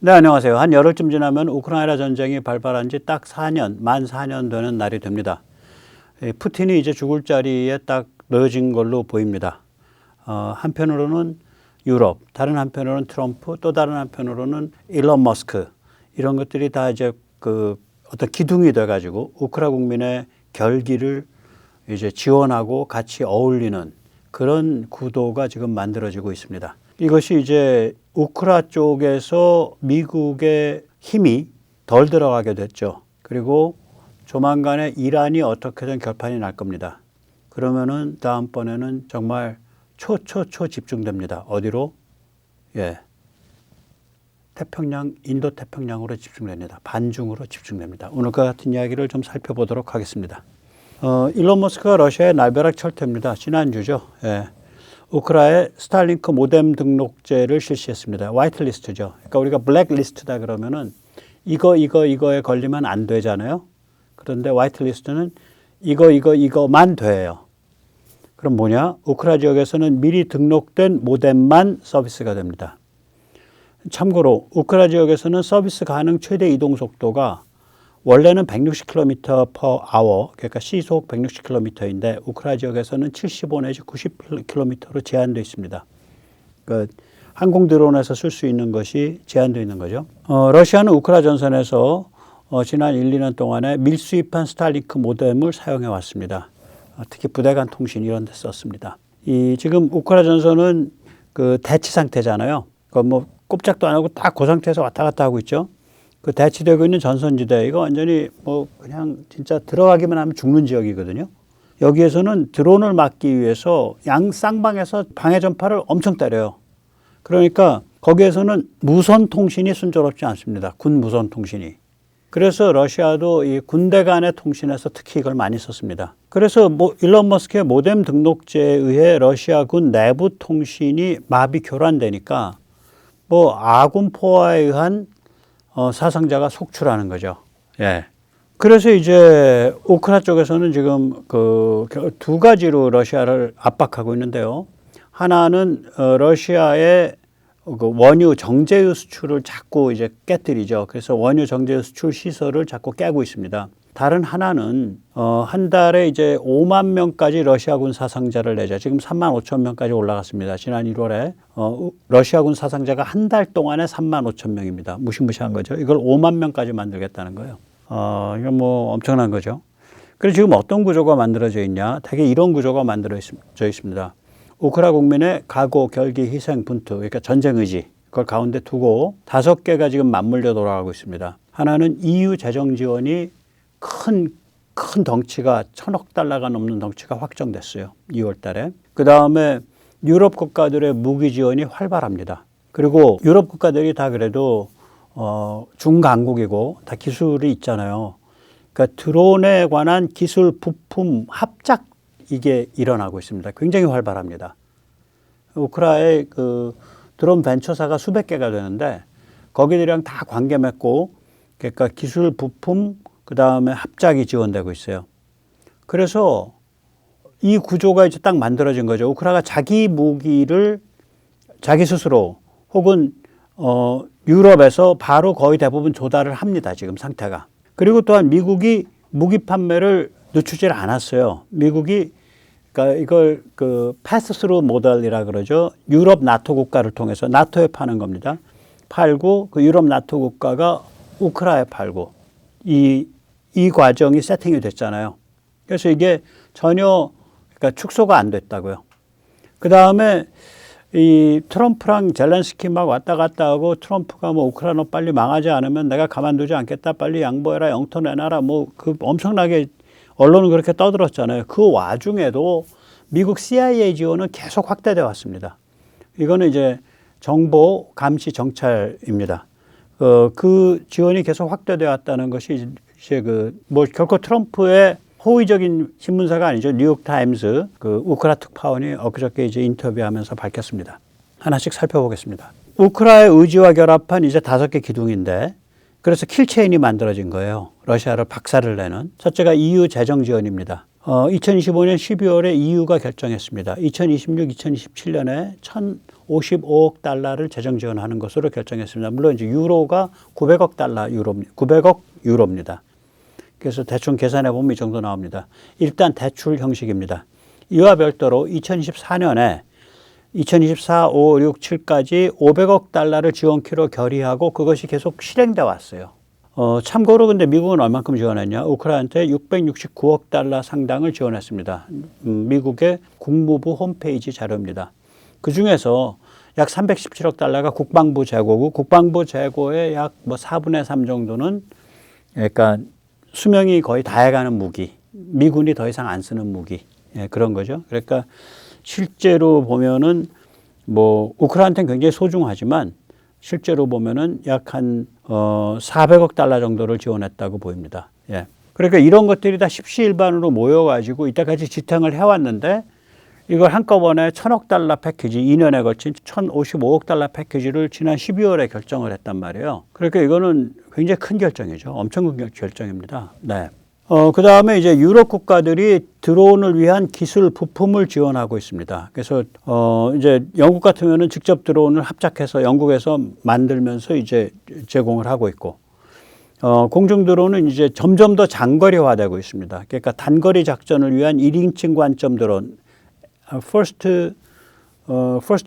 네, 안녕하세요. 한 열흘쯤 지나면 우크라이나 전쟁이 발발한 지 딱 4년, 만 4년 되는 날이 됩니다. 푸틴이 이제 죽을 자리에 딱 놓여진 걸로 보입니다. 한편으로는 유럽, 다른 한편으로는 트럼프, 또 다른 한편으로는 일론 머스크, 이런 것들이 다 이제 그 어떤 기둥이 돼가지고 우크라 국민의 결기를 이제 지원하고 같이 어울리는 그런 구도가 지금 만들어지고 있습니다. 이것이 이제 우크라 쪽에서 미국의 힘이 덜 들어가게 됐죠. 그리고 조만간에 이란이 어떻게든 결판이 날 겁니다. 그러면은 다음번에는 정말 초 집중됩니다. 어디로? 태평양, 인도 태평양으로 집중됩니다. 반중으로 집중됩니다. 오늘과 같은 이야기를 좀 살펴보도록 하겠습니다. 일론 머스크가 러시아의 날벼락 철퇴입니다. 지난주죠. 우크라의 스타링크 모뎀 등록제를 실시했습니다. 화이트리스트죠. 그러니까 우리가 블랙리스트다 그러면은 이거에 걸리면 안 되잖아요. 그런데 화이트리스트는 이거만 돼요. 그럼 뭐냐? 우크라 지역에서는 미리 등록된 모뎀만 서비스가 됩니다. 참고로 우크라 지역에서는 서비스 가능 최대 이동 속도가 원래는 160km/h, 그러니까 시속 160km인데 우크라 지역에서는 75 내지 90km로 제한되어 있습니다. 그러니까 항공 드론에서 쓸 수 있는 것이 제한되어 있는 거죠. 러시아는 우크라 전선에서 지난 1, 2년 동안에 밀수입한 스타링크 모뎀을 사용해 왔습니다. 특히 부대 간 통신 이런 데 썼습니다. 지금 우크라 전선은 그 대치 상태잖아요. 뭐 꼼짝도 안 하고 딱 그 상태에서 왔다 갔다 하고 있죠. 그 대치되고 있는 전선지대, 이거 완전히 뭐 그냥 진짜 들어가기만 하면 죽는 지역이거든요. 여기에서는 드론을 막기 위해서 양 쌍방에서 방해 전파를 엄청 때려요. 그러니까 거기에서는 무선 통신이 순조롭지 않습니다. 군 무선 통신이. 그래서 러시아도 이 군대 간의 통신에서 특히 이걸 많이 썼습니다. 그래서 일론 머스크의 모뎀 등록제에 의해 러시아군 내부 통신이 마비 교란되니까 아군포화에 의한 사상자가 속출하는 거죠. 그래서 이제 우크라 쪽에서는 지금 그 두 가지로 러시아를 압박하고 있는데요. 하나는 러시아의 그 원유 정제유 수출을 자꾸 이제 깨뜨리죠. 그래서 원유 정제유 수출 시설을 자꾸 깨고 있습니다. 다른 하나는 한 달에 이제 5만 명까지 러시아군 사상자를 내자. 지금 3만 5천 명까지 올라갔습니다. 지난 1월에 러시아군 사상자가 한 달 동안에 3만 5천 명입니다. 무시무시한 거죠. 이걸 5만 명까지 만들겠다는 거예요. 이건 뭐 엄청난 거죠. 그래서 지금 어떤 구조가 만들어져 있냐? 되게 이런 구조가 만들어져 있습니다. 우크라 국민의 각오, 결기, 희생, 분투, 그러니까 전쟁 의지, 그걸 가운데 두고 5개가 지금 맞물려 돌아가고 있습니다. 하나는 EU 재정 지원이 큰 덩치가 1,000억 달러가 넘는 덩치가 확정됐어요. 2월 달에. 그 다음에 유럽 국가들의 무기 지원이 활발합니다. 그리고 유럽 국가들이 다 그래도 중강국이고 다 기술이 있잖아요. 그러니까 드론에 관한 기술 부품 합작 이게 일어나고 있습니다. 굉장히 활발합니다. 우크라의 그 드론 벤처사가 수백 개가 되는데 거기들이랑 다 관계 맺고 그러니까 기술 부품 그 다음에 합작이 지원되고 있어요. 그래서 이 구조가 이제 딱 만들어진 거죠. 우크라가 자기 무기를 자기 스스로 혹은 유럽에서 바로 거의 대부분 조달을 합니다. 지금 상태가. 그리고 또한 미국이 무기 판매를 늦추질 않았어요. 미국이 그러니까 이걸 그 패스스루 모델이라 그러죠. 유럽 나토 국가를 통해서 나토에 파는 겁니다. 팔고 그 유럽 나토 국가가 우크라에 팔고 이 과정이 세팅이 됐잖아요. 그래서 이게 전혀 그러니까 축소가 안 됐다고요. 그 다음에 이 트럼프랑 젤렌스키 막 왔다 갔다 하고 트럼프가 뭐 우크라이나 빨리 망하지 않으면 내가 가만두지 않겠다. 빨리 양보해라. 영토 내놔라. 그 엄청나게 언론은 그렇게 떠들었잖아요. 그 와중에도 미국 CIA 지원은 계속 확대돼 왔습니다. 이거는 이제 정보 감시 정찰입니다. 그 지원이 계속 확대돼 왔다는 것이 이제 결코 트럼프의 호의적인 신문사가 아니죠. 뉴욕타임스 그 우크라 특파원이 엊그저께 이제 인터뷰하면서 밝혔습니다. 하나씩 살펴보겠습니다. 우크라의 의지와 결합한 이제 5개 기둥인데 그래서 킬체인이 만들어진 거예요. 러시아를 박살을 내는. 첫째가 EU 재정 지원입니다. 2025년 12월에 EU가 결정했습니다. 2026, 2027년에 1,055억 달러를 재정 지원하는 것으로 결정했습니다. 물론 이제 유로가 900억 달러 900억 유로입니다. 그래서 대충 계산해 보면 이 정도 나옵니다. 일단 대출 형식입니다. 이와 별도로 2024년에 2024, 5, 6, 7까지 500억 달러를 지원키로 결의하고 그것이 계속 실행돼 왔어요. 참고로 근데 미국은 얼만큼 지원했냐? 우크라이나한테 669억 달러 상당을 지원했습니다. 미국의 국무부 홈페이지 자료입니다. 그 중에서 약 317억 달러가 국방부 재고고 국방부 재고의 약 뭐 4분의 3 정도는 그러니까 수명이 거의 다해가는 무기, 미군이 더 이상 안 쓰는 무기, 예, 그런 거죠. 그러니까 실제로 보면은 뭐 우크라이나한테는 굉장히 소중하지만 실제로 보면은 약 한 400억 달러 정도를 지원했다고 보입니다. 예. 그러니까 이런 것들이 다 십시일반으로 모여가지고 이때까지 지탱을 해왔는데 이걸 한꺼번에 1,000억 달러 패키지, 2년에 걸친 1,055억 달러 패키지를 지난 12월에 결정을 했단 말이에요. 그러니까 이거는 굉장히 큰 결정이죠. 엄청 큰 결정입니다. 네. 그 다음에 이제 유럽 국가들이 드론을 위한 기술 부품을 지원하고 있습니다. 그래서, 이제 영국 같으면은 직접 드론을 합작해서 영국에서 만들면서 이제 제공을 하고 있고, 공중 드론은 이제 점점 더 장거리화되고 있습니다. 그러니까 단거리 작전을 위한 1인칭 관점 드론, first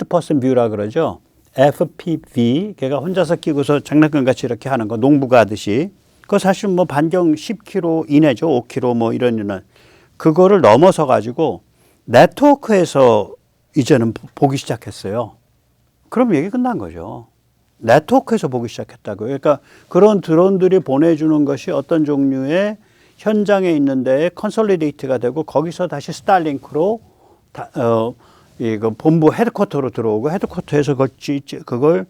person view라 그러죠. FPV, 걔가 혼자서 끼고서 장난감 같이 이렇게 하는 거, 농부가 하듯이. 그거 사실 뭐 반경 10km 이내죠. 5km 뭐 이런 그거를 넘어서 가지고 네트워크에서 이제는 보기 시작했어요. 그럼 얘기 끝난 거죠. 네트워크에서 보기 시작했다고요. 그러니까 그런 드론들이 보내주는 것이 어떤 종류의 현장에 있는 데에 컨솔리데이트가 되고 거기서 다시 스타링크로 이거 본부 헤드쿼터로 들어오고 헤드쿼터에서 그걸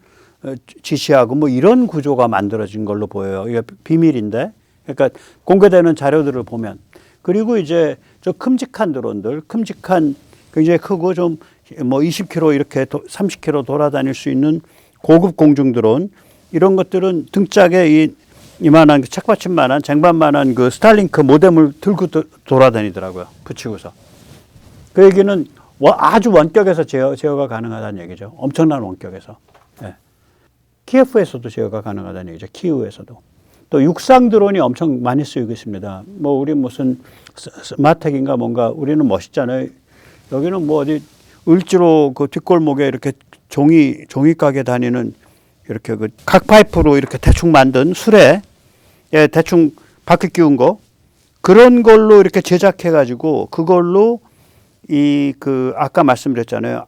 지시하고 뭐 이런 구조가 만들어진 걸로 보여요. 이게 비밀인데. 그러니까 공개되는 자료들을 보면. 그리고 이제 저 큼직한 드론들, 큼직한 굉장히 크고 좀 뭐 20km 이렇게 30km 돌아다닐 수 있는 고급 공중 드론 이런 것들은 등짝에 이만한 책받침만한 쟁반만한 그 스타링크 모뎀을 들고 돌아다니더라고요. 붙이고서. 그 얘기는 아주 원격에서 제어가 가능하다는 얘기죠. 엄청난 원격에서. 네. 키예프에서도 제어가 가능하다는 얘기죠. 키우에서도. 또 육상 드론이 엄청 많이 쓰이고 있습니다. 뭐 우리 무슨 스마텍인가 뭔가 우리는 멋있잖아요. 여기는 뭐 어디 을지로 그 뒷골목에 이렇게 종이 가게 다니는 이렇게 그 각파이프로 이렇게 대충 만든 수레, 예, 대충 바퀴 끼운 거 그런 걸로 이렇게 제작해 가지고 그걸로 아까 말씀드렸잖아요.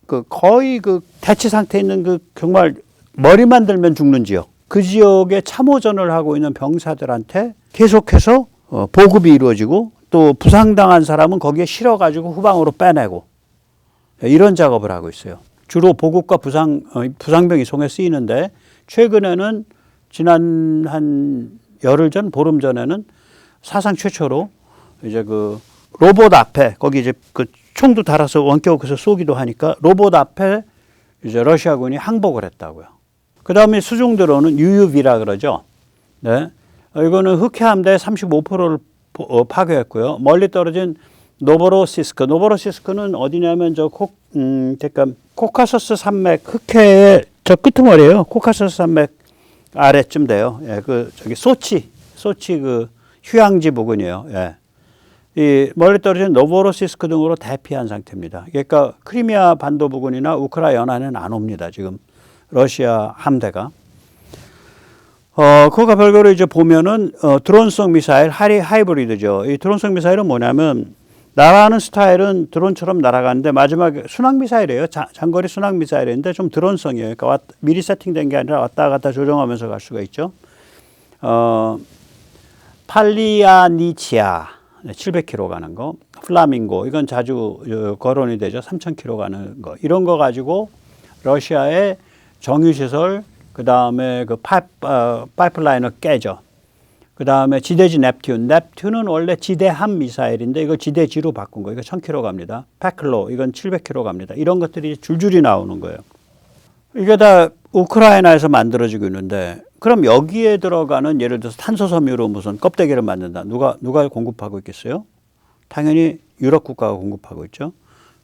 그 거의 그 대치 상태에 있는 그 정말 머리만 들면 죽는 지역, 그 지역에 참호전을 하고 있는 병사들한테 계속해서 보급이 이루어지고 또 부상당한 사람은 거기에 실어가지고 후방으로 빼내고 이런 작업을 하고 있어요. 주로 보급과 부상병 이송에 쓰이는데 최근에는 지난 한 열흘 전, 보름 전에는 사상 최초로 이제 그 로봇 앞에 거기 이제 그 총도 달아서 원격에서 쏘기도 하니까 로봇 앞에 이제 러시아군이 항복을 했다고요. 그 다음에 수중 드론은 UUV라 그러죠. 네. 이거는 흑해 함대 35%를 파괴했고요. 멀리 떨어진 노보로시스크는 어디냐면 그러니까 코카소스 산맥 흑해의 저 끄트머리예요. 코카소스 산맥 아래쯤 돼요. 예, 저기 소치 그 휴양지 부근이에요. 예. 이 멀리 떨어진 노보로시스크 등으로 대피한 상태입니다. 그러니까 크리미아 반도 부근이나 우크라이나 연안에는 안 옵니다. 지금 러시아 함대가. 그거가 별거로 이제 보면은 드론성 미사일 하이브리드죠. 이 드론성 미사일은 뭐냐면 날아가는 스타일은 드론처럼 날아가는데 마지막에 순항 미사일이에요. 장거리 순항 미사일인데 좀 드론성이에요. 그러니까 미리 세팅된 게 아니라 왔다 갔다 조정하면서 갈 수가 있죠. 팔리아니치아 700km 가는 거, 플라밍고 이건 자주 거론이 되죠. 3,000km 가는 거 이런 거 가지고 러시아의 정유시설 그 다음에 그 파이프라인을 깨죠. 그 다음에 지대지 넵튠은 원래 지대함 미사일인데 이거 지대지로 바꾼 거. 이거 1,000km 갑니다. 파클로 이건 700km 갑니다. 이런 것들이 줄줄이 나오는 거예요. 이게 다 우크라이나에서 만들어지고 있는데 그럼 여기에 들어가는 예를 들어서 탄소 섬유로 무슨 껍데기를 만든다. 누가 공급하고 있겠어요? 당연히 유럽 국가가 공급하고 있죠.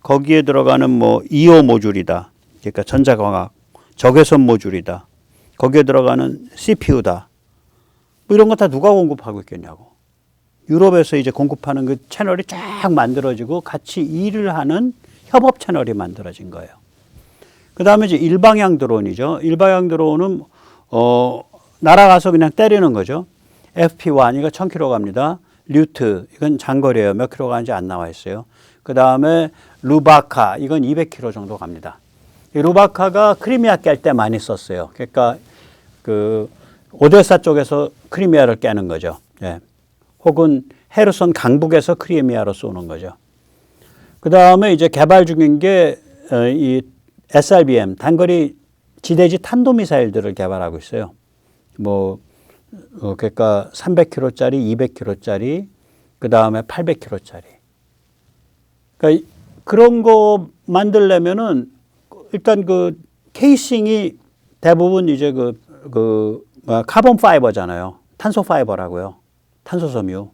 거기에 들어가는 뭐 EO 모듈이다. 그러니까 전자광학, 적외선 모듈이다. 거기에 들어가는 CPU다. 뭐 이런 거 다 누가 공급하고 있겠냐고. 유럽에서 이제 공급하는 그 채널이 쫙 만들어지고 같이 일을 하는 협업 채널이 만들어진 거예요. 그 다음에 이제 일방향 드론이죠. 일방향 드론은, 날아가서 그냥 때리는 거죠. FP1, 이거 1000km 갑니다. 류트, 이건 장거리예요. 몇 킬로 가는지 안 나와 있어요. 그 다음에 루바카, 이건 200km 정도 갑니다. 이 루바카가 크리미아 깰 때 많이 썼어요. 그러니까 그 오데사 쪽에서 크리미아를 깨는 거죠. 예. 혹은 헤르손 강북에서 크리미아로 쏘는 거죠. 그 다음에 이제 개발 중인 게 이 SRBM, 단거리 지대지 탄도미사일들을 개발하고 있어요. 뭐 그러니까 300km짜리, 200km짜리, 그 다음에 800km짜리. 그러니까 그런 거 만들려면은 일단 그 케이싱이 대부분 이제 카본 파이버잖아요. 탄소 파이버라고요. 탄소 섬유.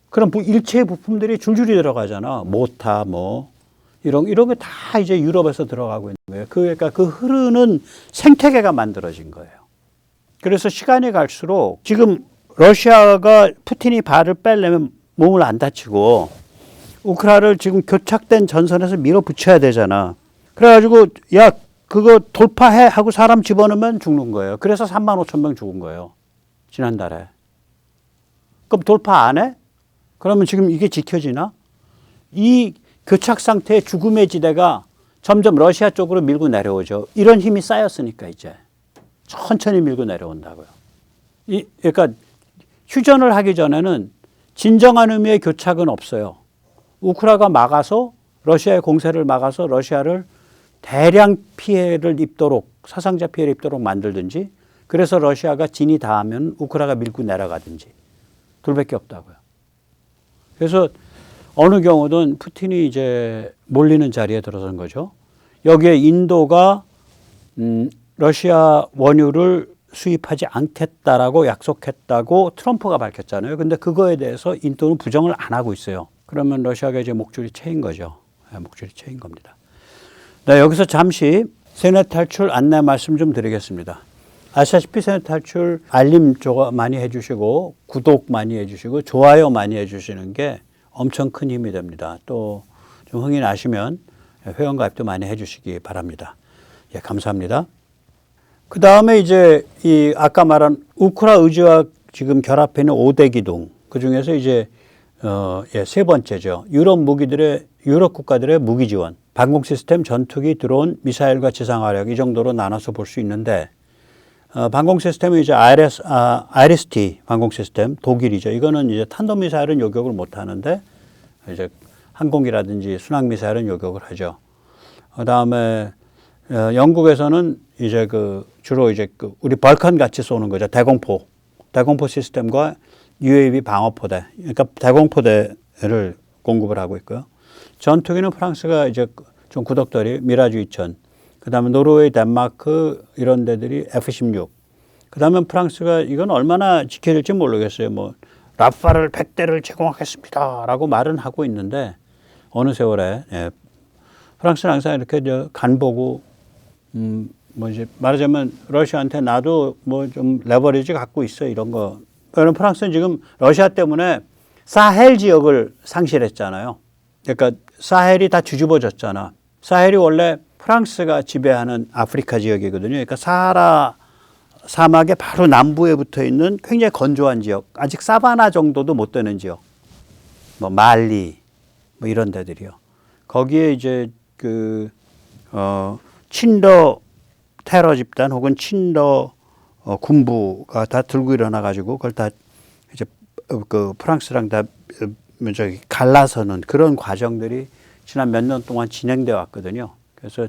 그럼 일체 부품들이 줄줄이 들어가잖아. 모타 뭐 이런 게 다 이제 유럽에서 들어가고 있는 거예요. 그러니까 그 흐르는 생태계가 만들어진 거예요. 그래서 시간이 갈수록 지금 러시아가 푸틴이 발을 빼려면 몸을 안 다치고 우크라이나를 지금 교착된 전선에서 밀어붙여야 되잖아. 그래가지고 야 그거 돌파해 하고 사람 집어넣으면 죽는 거예요. 그래서 35,000명 죽은 거예요. 지난달에. 그럼 돌파 안 해? 그러면 지금 이게 지켜지나? 이 교착 상태의 죽음의 지대가 점점 러시아 쪽으로 밀고 내려오죠. 이런 힘이 쌓였으니까 이제 천천히 밀고 내려온다고요. 그러니까 휴전을 하기 전에는 진정한 의미의 교착은 없어요. 우크라이나가 막아서 러시아의 공세를 막아서 러시아를 대량 피해를 입도록 사상자 피해를 입도록 만들든지 그래서 러시아가 진이 닿으면 우크라이나가 밀고 내려가든지 둘밖에 없다고요. 그래서 어느 경우든 푸틴이 이제 몰리는 자리에 들어선 거죠. 여기에 인도가 러시아 원유를 수입하지 않겠다라고 약속했다고 트럼프가 밝혔잖아요. 근데 그거에 대해서 인도는 부정을 안 하고 있어요. 그러면 러시아가 이제 목줄이 채인 거죠. 목줄이 채인 겁니다. 네, 여기서 잠시 세뇌 탈출 안내 말씀 좀 드리겠습니다. 아시다시피 세뇌 탈출 알림 많이 해주시고 구독 많이 해주시고 좋아요 많이 해주시는 게 엄청 큰 힘이 됩니다. 또 좀 흥이 나시면 회원가입도 많이 해주시기 바랍니다. 예, 감사합니다. 그 다음에 이제 이 아까 말한 우크라 의지와 지금 결합해 있는 5대 기둥 그 중에서 이제 세 번째죠. 유럽 국가들의 무기 지원, 방공 시스템, 전투기, 드론, 미사일과 지상화력 이 정도로 나눠서 볼 수 있는데 방공 시스템은 이제 IRIS-T 방공 시스템 독일이죠. 이거는 이제 탄도미사일은 요격을 못 하는데 이제 항공기라든지 순항 미사일은 요격을 하죠. 그다음에 영국에서는 이제 주로 이제 우리 벌칸 같이 쏘는 거죠. 대공포 시스템과 UAV 방어포대, 그러니까 대공포대를 공급을 하고 있고요. 전투기는 프랑스가 이제 좀 구덕들이 미라주 2000, 그다음에 노르웨이, 덴마크 이런 데들이 F-16. 그다음에 프랑스가 이건 얼마나 지켜질지 모르겠어요. 뭐 라파를 100대를 제공하겠습니다라고 말은 하고 있는데 어느 세월에 프랑스는 항상 이렇게 간 보고 뭐 이제 말하자면 러시아한테 나도 뭐 좀 레버리지 갖고 있어 이런 거. 그럼 프랑스는 지금 러시아 때문에 사헬 지역을 상실했잖아요. 그러니까 사헬이 다 뒤집어졌잖아. 사헬이 원래 프랑스가 지배하는 아프리카 지역이거든요. 그러니까 사하라 사막의 바로 남부에 붙어 있는 굉장히 건조한 지역, 아직 사바나 정도도 못 되는 지역, 뭐 말리, 뭐 이런 데들이요. 거기에 이제 친러 테러 집단 혹은 친러 군부가 다 들고 일어나 가지고 그걸 다 이제 프랑스랑 다 갈라서는 그런 과정들이 지난 몇 년 동안 진행되어 왔거든요. 그래서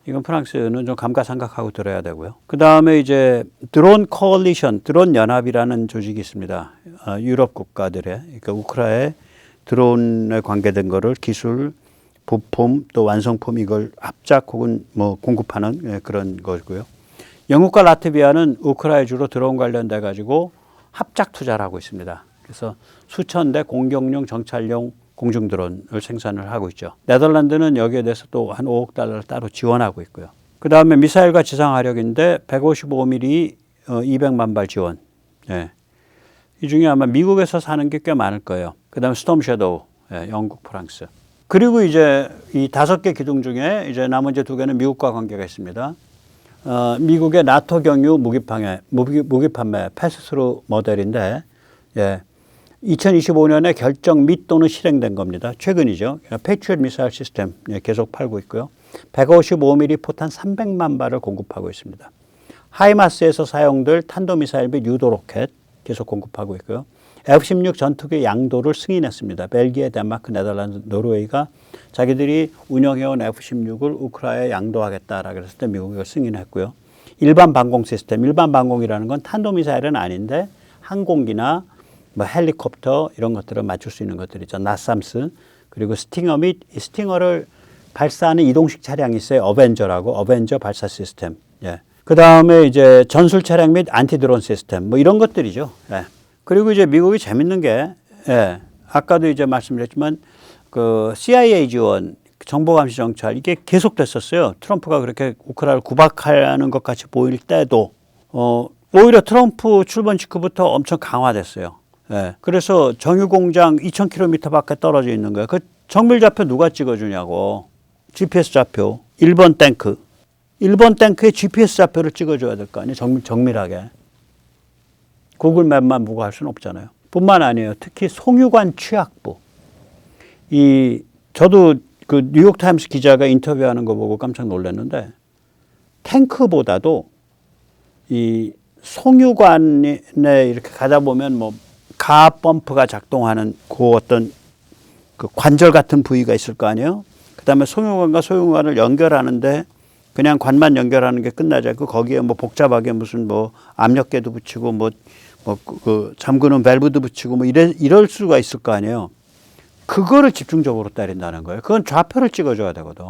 이건 프랑스는 좀 감가상각하고 들어야 되고요. 그 다음에 이제 드론 코얼리션, 드론 연합이라는 조직이 있습니다. 유럽 국가들의, 그러니까 우크라이나의 드론에 관계된 거를 기술, 부품, 또 완성품 이걸 합작 혹은 뭐 공급하는 그런 거고요. 영국과 라트비아는 우크라이나 주로 드론 관련돼 가지고 합작 투자를 하고 있습니다. 그래서 수천 대 공격용, 정찰용 공중 드론을 생산을 하고 있죠. 네덜란드는 여기에 대해서 또 한 5억 달러를 따로 지원하고 있고요. 그 다음에 미사일과 지상화력인데 155mm 200만 발 지원. 예. 이 중에 아마 미국에서 사는 게 꽤 많을 거예요. 그 다음에 스톰 섀도우, 예, 영국, 프랑스. 그리고 이제 이 5개 기둥 중에 이제 나머지 2개는 미국과 관계가 있습니다. 미국의 나토 경유 무기 판매 패스스루 모델인데, 예, 2025년에 결정 및 또는 실행된 겁니다. 최근이죠. 패트리엇 미사일 시스템, 예, 계속 팔고 있고요. 155mm 포탄 300만 발을 공급하고 있습니다. 하이마스에서 사용될 탄도미사일 및 유도 로켓 계속 공급하고 있고요. F-16 전투기 양도를 승인했습니다. 벨기에, 덴마크, 네덜란드, 노르웨이가 자기들이 운영해온 F-16을 우크라이나에 양도하겠다라고 했을 때 미국이 승인했고요. 일반 방공 시스템, 일반 방공이라는 건 탄도미사일은 아닌데 항공기나 뭐 헬리콥터 이런 것들을 맞출 수 있는 것들 있죠. 나삼스, 그리고 스팅어 및 이 스팅어를 발사하는 이동식 차량이 있어요. 어벤저 발사 시스템. 예. 그 다음에 이제 전술 차량 및 안티드론 시스템 뭐 이런 것들이죠. 예. 그리고 이제 미국이 재밌는 게, 예, 아까도 이제 말씀드렸지만 그 CIA 지원, 정보감시 정찰 이게 계속됐었어요. 트럼프가 그렇게 우크라이나를 구박하는 것 같이 보일 때도 오히려 트럼프 출범 직후부터 엄청 강화됐어요. 예. 그래서 정유공장 2,000km 밖에 떨어져 있는 거예요. 그 정밀 좌표 누가 찍어주냐고. GPS 좌표. 1번 탱크. 1번 탱크에 GPS 좌표를 찍어줘야 될 거 아니에요. 정밀하게. 구글 맵만 보고 할 수는 없잖아요. 뿐만 아니에요. 특히 송유관 취약부. 저도 그 뉴욕타임스 기자가 인터뷰하는 거 보고 깜짝 놀랐는데 탱크보다도 이 송유관에 이렇게 가다 보면 뭐 가압펌프가 작동하는 그 어떤 그 관절 같은 부위가 있을 거 아니에요. 그 다음에 송유관과 소유관을 연결하는데 그냥 관만 연결하는 게 끝나지 않고 거기에 뭐 복잡하게 무슨 뭐 압력계도 붙이고 그 잠그는 밸브도 붙이고 뭐 이럴 수가 있을 거 아니에요. 그거를 집중적으로 때린다는 거예요. 그건 좌표를 찍어줘야 되거든.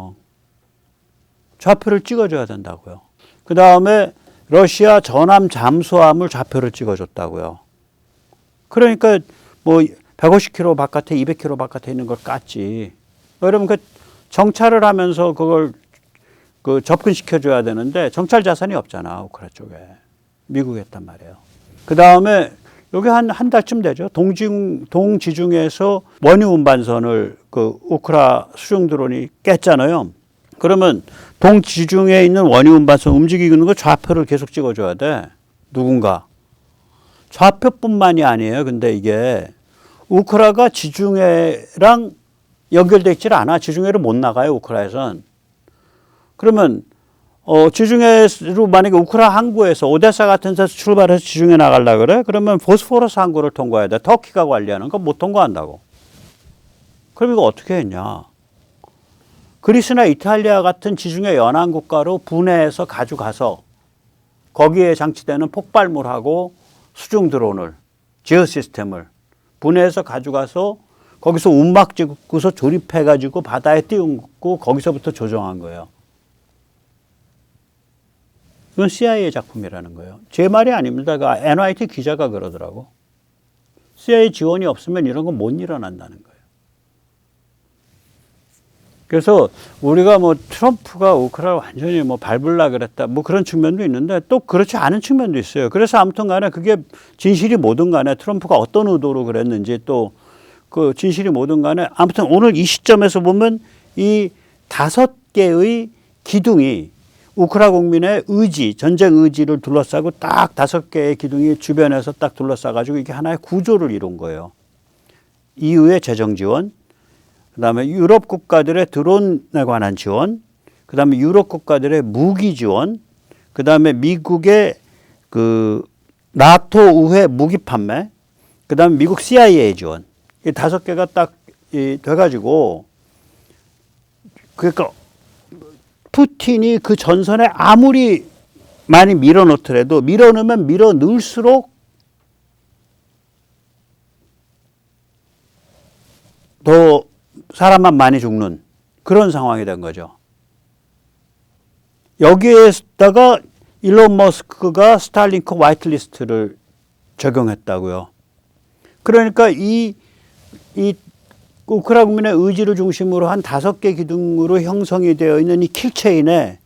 좌표를 찍어줘야 된다고요. 그 다음에 러시아 전함 잠수함을 좌표를 찍어줬다고요. 그러니까 뭐 150km 바깥에 200km 바깥에 있는 걸 깠지. 여러분 그 정찰을 하면서 그걸 그 접근시켜줘야 되는데 정찰 자산이 없잖아. 우크라이나 쪽에. 미국에 했단 말이에요. 그 다음에 여기 한 달쯤 되죠. 동지중해에서 원유 운반선을 그 우크라 수중 드론이 깼잖아요. 그러면 동지중해에 있는 원유 운반선 움직이는 거 좌표를 계속 찍어줘야 돼. 누군가. 좌표뿐만이 아니에요. 근데 이게 우크라가 지중해랑 연결되어 있질 않아. 지중해를 못 나가요. 우크라에선. 그러면 지중해로 만약에 우크라 항구에서 오데사 같은 데서 출발해서 지중해 나가려고 그래? 그러면 보스포러스 항구를 통과해야 돼. 터키가 관리하는 거 못 통과한다고. 그럼 이거 어떻게 했냐? 그리스나 이탈리아 같은 지중해 연안 국가로 분해해서 가져가서 거기에 장치되는 폭발물하고 수중 드론을, 제어 시스템을 분해해서 가져가서 거기서 움막 찍고서 조립해가지고 바다에 띄우고 거기서부터 조정한 거예요. 이건 CIA 작품이라는 거예요. 제 말이 아닙니다. 그 NYT 기자가 그러더라고. CIA 지원이 없으면 이런 건 못 일어난다는 거예요. 그래서 우리가 뭐 트럼프가 우크라이나를 완전히 뭐 밟으려 그랬다. 뭐 그런 측면도 있는데 또 그렇지 않은 측면도 있어요. 그래서 아무튼 간에 그게 진실이 뭐든 간에 트럼프가 어떤 의도로 그랬는지 또 그 진실이 뭐든 간에 아무튼 오늘 이 시점에서 보면 이 5개의 기둥이 우크라이나 국민의 의지, 전쟁 의지를 둘러싸고 딱 5개의 기둥이 주변에서 딱 둘러싸가지고 이게 하나의 구조를 이룬 거예요. EU의 재정 지원, 그 다음에 유럽 국가들의 드론에 관한 지원, 그 다음에 유럽 국가들의 무기 지원, 그 다음에 미국의 그 나토 의회 무기 판매, 그 다음에 미국 CIA 지원. 이 5개가 딱 돼가지고 그러니까 푸틴이 그 전선에 아무리 많이 밀어넣더라도 밀어넣으면 밀어넣을수록 더 사람만 많이 죽는 그런 상황이 된 거죠. 여기에다가 일론 머스크가 스타링크 화이트리스트를 적용했다고요. 그러니까 이 우크라이나 국민의 의지를 중심으로 한 5개 기둥으로 형성이 되어 있는 이 킬체인에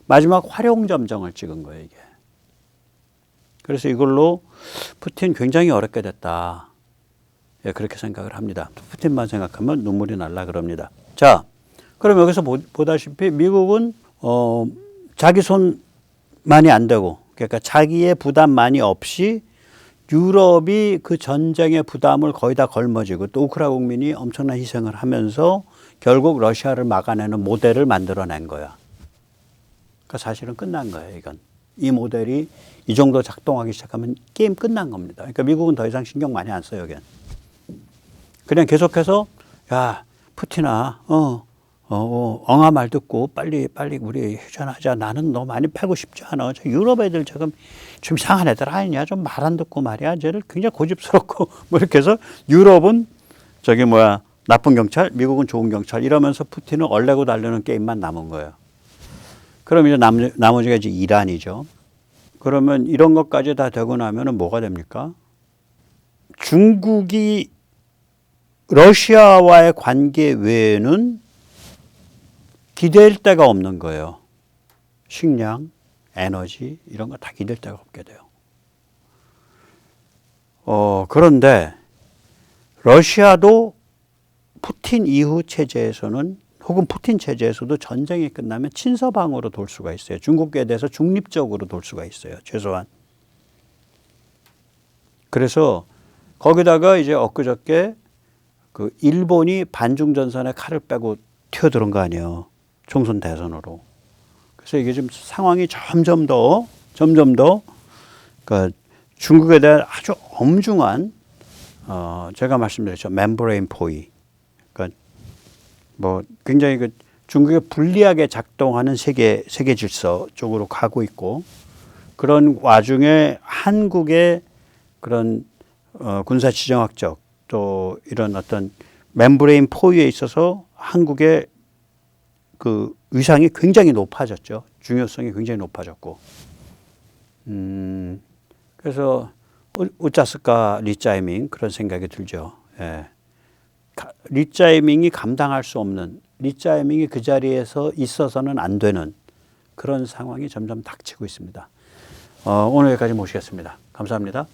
마지막 활용점정을 찍은 거예요, 이게. 그래서 이걸로 푸틴 굉장히 어렵게 됐다. 예, 그렇게 생각을 합니다. 푸틴만 생각하면 눈물이 날라 그럽니다. 자, 그럼 여기서 보다시피 미국은 자기 손만이 안 되고, 그러니까 자기의 부담만이 없이 유럽이 그 전쟁의 부담을 거의 다 걸머지고 또 우크라이나 국민이 엄청난 희생을 하면서 결국 러시아를 막아내는 모델을 만들어낸 거야. 그러니까 사실은 끝난 거예요, 이건. 이 모델이 이 정도 작동하기 시작하면 게임 끝난 겁니다. 그러니까 미국은 더 이상 신경 많이 안 써요, 여긴. 그냥 계속해서 야, 푸틴아, 엉아 말 듣고 빨리 우리 휴전하자. 나는 너 많이 패고 싶지 않아. 저 유럽 애들 지금 좀 이상한 애들 아니냐. 좀 말 안 듣고 말이야. 쟤를 굉장히 고집스럽고 뭐 이렇게 해서 유럽은 나쁜 경찰, 미국은 좋은 경찰 이러면서 푸틴은 얼레고 달려는 게임만 남은 거예요. 그럼 이제 나머지가 이제 이란이죠. 그러면 이런 것까지 다 되고 나면은 뭐가 됩니까? 중국이 러시아와의 관계 외에는 기댈 데가 없는 거예요. 식량, 에너지 이런 거 다 기댈 데가 없게 돼요. 그런데 러시아도 푸틴 이후 체제에서는 혹은 푸틴 체제에서도 전쟁이 끝나면 친서방으로 돌 수가 있어요. 중국에 대해서 중립적으로 돌 수가 있어요. 최소한. 그래서 거기다가 이제 엊그저께 그 일본이 반중전선에 칼을 빼고 튀어들은 거 아니에요. 총선 대선으로. 그래서 이게 지금 상황이 점점 더 그러니까 중국에 대한 아주 엄중한 제가 말씀드렸죠. 멤브레인 포위. 그러니까 뭐 굉장히 그 중국에 불리하게 작동하는 세계 질서 쪽으로 가고 있고 그런 와중에 한국의 그런 군사 지정학적 또 이런 어떤 멤브레인 포위에 있어서 한국의 그 위상이 굉장히 높아졌죠. 중요성이 굉장히 높아졌고. 그래서 어쩌을까 리짜이밍 그런 생각이 들죠. 예. 리짜이밍이 감당할 수 없는 리짜이밍이 그 자리에서 있어서는 안 되는 그런 상황이 점점 닥치고 있습니다. 오늘 여기까지 모시겠습니다. 감사합니다.